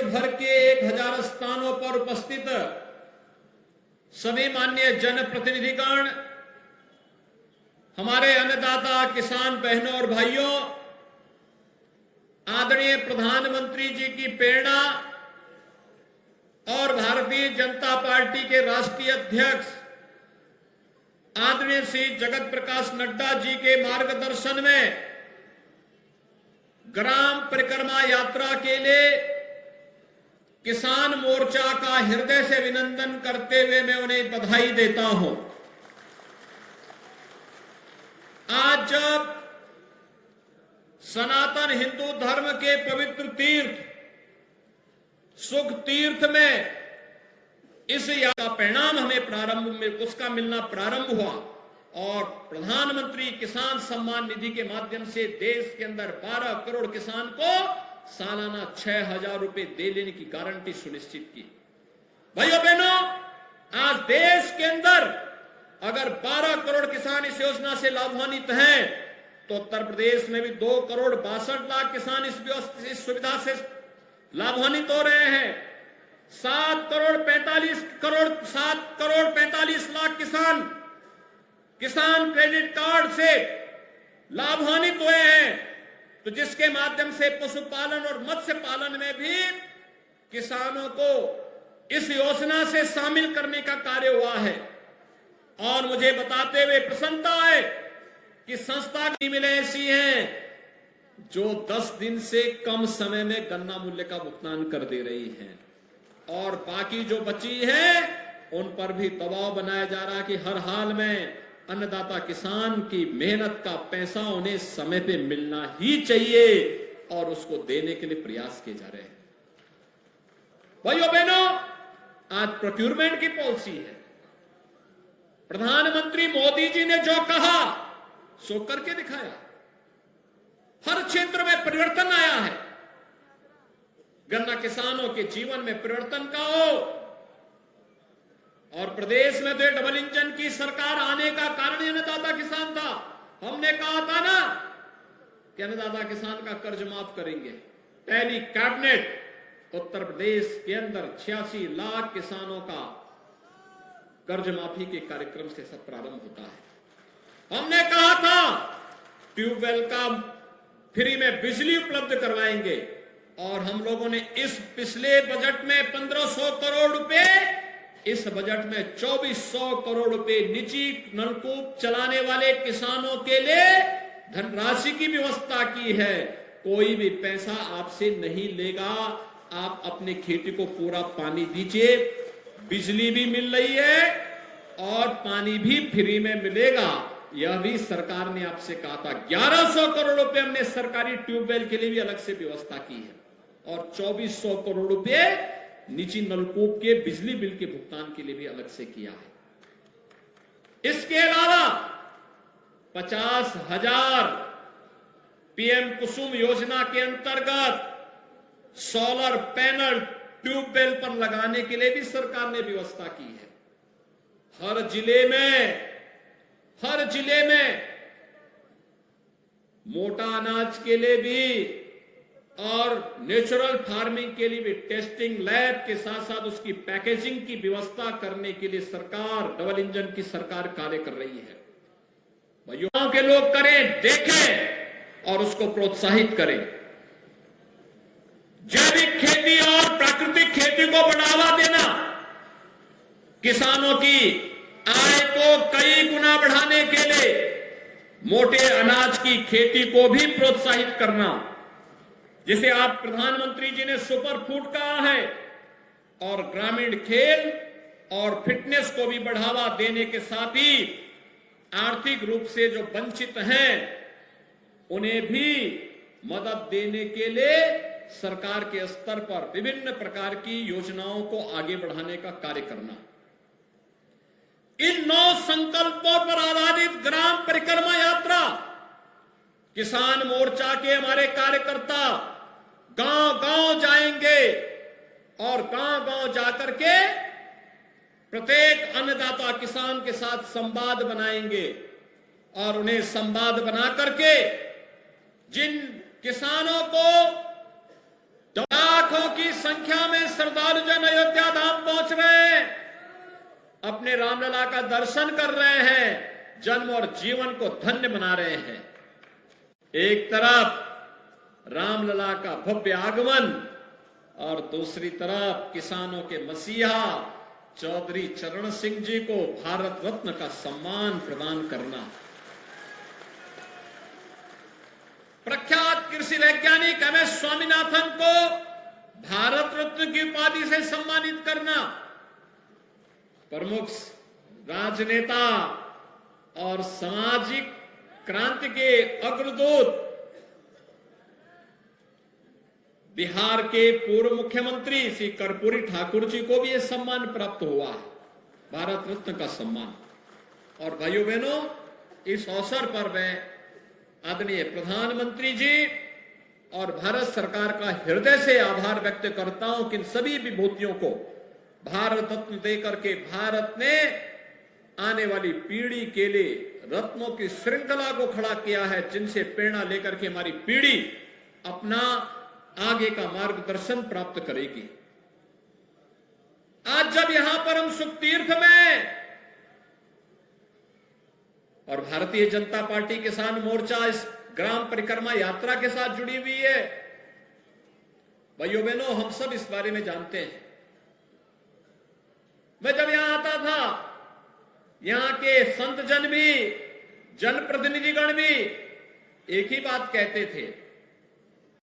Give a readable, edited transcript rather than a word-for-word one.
भर के 1000 स्थानों पर उपस्थित सभी माननीय जनप्रतिनिधिगण, हमारे अन्नदाता किसान बहनों और भाइयों, आदरणीय प्रधानमंत्री जी की प्रेरणा और भारतीय जनता पार्टी के राष्ट्रीय अध्यक्ष आदरणीय श्री जगत प्रकाश नड्डा जी के मार्गदर्शन में ग्राम परिक्रमा यात्रा के लिए किसान मोर्चा का हृदय से अभिनंदन करते हुए मैं उन्हें बधाई देता हूं। आज जब सनातन हिंदू धर्म के पवित्र तीर्थ सुख तीर्थ में इस यात्रा का परिणाम हमें प्रारंभ में उसका मिलना प्रारंभ हुआ और प्रधानमंत्री किसान सम्मान निधि के माध्यम से देश के अंदर 12 करोड़ किसान को सालाना 6,000 रुपए दे लेने की गारंटी सुनिश्चित की। भाइयों बहनों, आज देश के अंदर अगर 12 करोड़ किसान इस योजना से लाभान्वित हैं तो उत्तर प्रदेश में भी 2 करोड़ 62 लाख किसान इस सुविधा से लाभान्वित हो रहे हैं। 7 करोड़ 45 लाख किसान क्रेडिट कार्ड से लाभान्वित हुए हैं, तो जिसके माध्यम से पशुपालन और मत्स्य पालन में भी किसानों को इस योजना से शामिल करने का कार्य हुआ है। और मुझे बताते हुए प्रसन्नता है कि संस्था की मिले ऐसी हैं जो 10 दिन से कम समय में गन्ना मूल्य का भुगतान कर दे रही हैं और बाकी जो बची है उन पर भी दबाव बनाया जा रहा है कि हर हाल में अन्नदाता किसान की मेहनत का पैसा उन्हें समय पे मिलना ही चाहिए और उसको देने के लिए प्रयास किए जा रहे हैं। भाइयों बहनों, आज प्रोक्यूरमेंट की पॉलिसी है। प्रधानमंत्री मोदी जी ने जो कहा सो करके दिखाया। हर क्षेत्र में परिवर्तन आया है। गन्ना किसानों के जीवन में परिवर्तन का हो और प्रदेश में तो डबल इंजन की सरकार आने का कारण अन्नदाता किसान था। हमने कहा था ना कि अन्नदाता किसान का कर्ज माफ करेंगे। पहली कैबिनेट उत्तर प्रदेश के अंदर 86 लाख किसानों का कर्ज माफी के कार्यक्रम से सब प्रारंभ होता है। हमने कहा था ट्यूबवेल का फ्री में बिजली उपलब्ध करवाएंगे और हम लोगों ने इस पिछले बजट में 1500 करोड़ रुपए, इस बजट में 2400 करोड़ रुपए निजी नलकूप चलाने वाले किसानों के लिए धनराशि की व्यवस्था की है। कोई भी पैसा आपसे नहीं लेगा, आप अपने खेती को पूरा पानी दीजिए, बिजली भी मिल रही है और पानी भी फ्री में मिलेगा। यह भी सरकार ने आपसे कहा था। 1100 करोड़ रुपए हमने सरकारी ट्यूबवेल के लिए भी अलग से व्यवस्था की है और 2400 करोड़ रुपए निजी नलकूप के बिजली बिल के भुगतान के लिए भी अलग से किया है। इसके अलावा 50,000 पीएम कुसुम योजना के अंतर्गत सोलर पैनल ट्यूबवेल पर लगाने के लिए भी सरकार ने व्यवस्था की है। हर जिले में मोटा अनाज के लिए भी और नेचुरल फार्मिंग के लिए भी टेस्टिंग लैब के साथ साथ उसकी पैकेजिंग की व्यवस्था करने के लिए सरकार, डबल इंजन की सरकार कार्य कर रही है। युवाओं के लोग करें, देखें और उसको प्रोत्साहित करें। जैविक खेती और प्राकृतिक खेती को बढ़ावा देना, किसानों की आय को कई गुना बढ़ाने के लिए मोटे अनाज की खेती को भी प्रोत्साहित करना, जिसे आप प्रधानमंत्री जी ने सुपर फूड कहा है, और ग्रामीण खेल और फिटनेस को भी बढ़ावा देने के साथ ही आर्थिक रूप से जो वंचित हैं उन्हें भी मदद देने के लिए सरकार के स्तर पर विभिन्न प्रकार की योजनाओं को आगे बढ़ाने का कार्य करना। इन 9 संकल्पों पर आधारित ग्राम परिक्रमा यात्रा किसान मोर्चा के हमारे कार्यकर्ता गांव-गांव जाएंगे और गांव-गांव जाकर के प्रत्येक अन्नदाता किसान के साथ संवाद बनाएंगे और उन्हें संवाद बना करके जिन किसानों को लाखों की संख्या में श्रद्धालु जन अयोध्या धाम पहुंच रहे हैं, अपने रामलला का दर्शन कर रहे हैं, जन्म और जीवन को धन्य बना रहे हैं। एक तरफ रामलला का भव्य आगमन और दूसरी तरफ किसानों के मसीहा चौधरी चरण सिंह जी को भारत रत्न का सम्मान प्रदान करना। प्रख्यात कृषि वैज्ञानिक MS स्वामीनाथन को भारत रत्न की उपाधि से सम्मानित करना। प्रमुख राजनेता और सामाजिक क्रांति के अग्रदूत बिहार के पूर्व मुख्यमंत्री श्री कर्पूरी ठाकुर जी को भी यह सम्मान प्राप्त हुआ है, भारत रत्न का सम्मान। और भाइयों बहनों, इस अवसर पर मैं आदरणीय प्रधानमंत्री जी और भारत सरकार का हृदय से आभार व्यक्त करता हूं कि इन सभी विभूतियों को भारत रत्न देकर के भारत ने आने वाली पीढ़ी के लिए रत्नों की श्रृंखला को खड़ा किया है, जिनसे प्रेरणा लेकर के हमारी पीढ़ी अपना आगे का मार्गदर्शन प्राप्त करेगी। आज जब यहां पर हम सुख तीर्थ में और भारतीय जनता पार्टी किसान मोर्चा इस ग्राम परिक्रमा यात्रा के साथ जुड़ी हुई है, भाइयों बहनों, हम सब इस बारे में जानते हैं। मैं जब यहां आता था, यहां के संत जन भी, जनप्रतिनिधिगण भी एक ही बात कहते थे